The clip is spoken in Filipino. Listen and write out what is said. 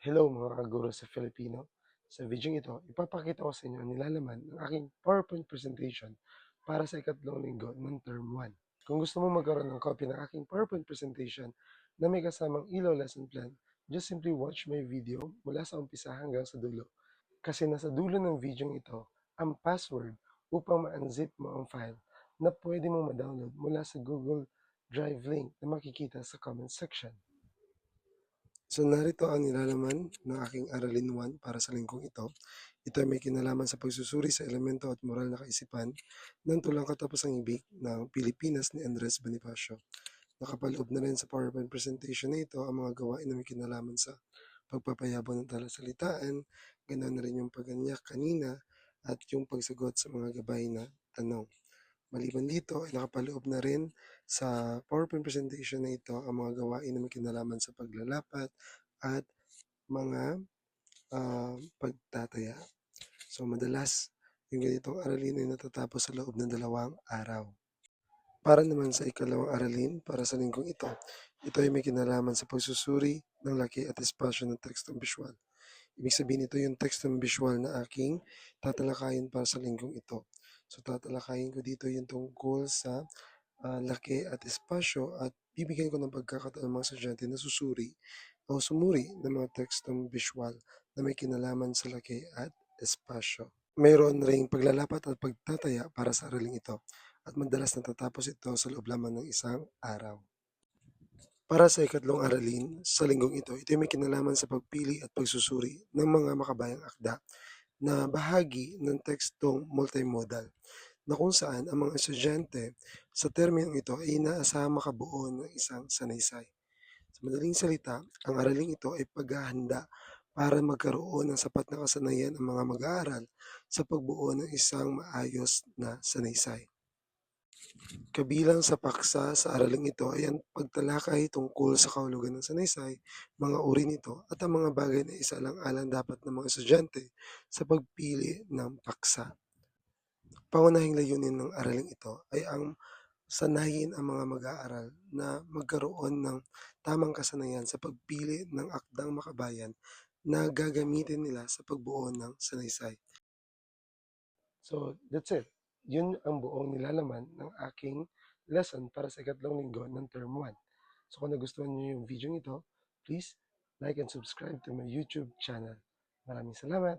Hello mga kaguro sa Filipino. Sa video ito, ipapakita ko sa inyo ang nilalaman ng aking PowerPoint presentation para sa ikatlong linggo ng Term 1. Kung gusto mo magkaroon ng copy ng aking PowerPoint presentation na may kasamang ilaw lesson plan, just simply watch my video mula sa umpisa hanggang sa dulo. Kasi nasa dulo ng video ito ang password upang ma-unzip mo ang file na pwede mo ma-download mula sa Google Drive link na makikita sa comment section. So narito ang nilalaman ng aking Aralin 1 para sa linggong ito. Ito ay may kinalaman sa pagsusuri sa elemento at moral na kaisipan ng tulang katapusang ibig ng Pilipinas ni Andres Bonifacio. Nakapaloob na rin sa PowerPoint presentation na ito ang mga gawain na may kinalaman sa pagpapayabong ng talasalitaan, ganoon na rin yung paganyak kanina at yung pagsagot sa mga gabay na tanong. Maliban dito ay nakapaloob na rin sa PowerPoint presentation na ito ang mga gawain na may kinalaman sa paglalapat at mga pagtataya. So madalas yung ganitong aralin ay natatapos sa loob ng 2 araw. Para naman sa ikalawang aralin para sa linggong ito ay may kinalaman sa pagsusuri ng laki at espasyo ng tekstong visual. Ibig sabihin ito yung tekstong visual na aking tatalakayin para sa linggong ito. So tatalakayin ko dito yung tungkol sa laki at espasyo at bibigyan ko ng pagkakataon ng mga estudyante na susuri o sumuri ng mga tekstong visual na may kinalaman sa laki at espasyo. Mayroon ring paglalapat at pagtataya para sa araling ito at madalas natatapos ito sa loob lamang ng 1 araw. Para sa ikatlong aralin, sa linggong ito ay may kinalaman sa pagpili at pagsusuri ng mga makabayang akda na bahagi ng tekstong multimodal na kung saan ang mga estudyante sa terminong ito ay inaasahang makabuo ng isang sanaysay. Sa madaling salita, ang araling ito ay paghahanda para magkaroon ng sapat na kasanayan ang mga mag-aaral sa pagbuo ng isang maayos na sanaysay. Kabilang sa paksa sa araling ito ay ang pagtalakay tungkol sa kahulugan ng sanaysay, mga uri nito at ang mga bagay na isaalang-alang dapat ng mga estudyante sa pagpili ng paksa. Pangunahing layunin ng araling ito ay ang sanayin ang mga mag-aaral na magkaroon ng tamang kasanayan sa pagpili ng akdang makabayan na gagamitin nila sa pagbuo ng sanaysay. So, that's it. Yun ang buong nilalaman ng aking lesson para sa ikatlong linggo ng Term 1. So, kung nagustuhan niyo yung video ito, please like and subscribe to my YouTube channel. Maraming salamat!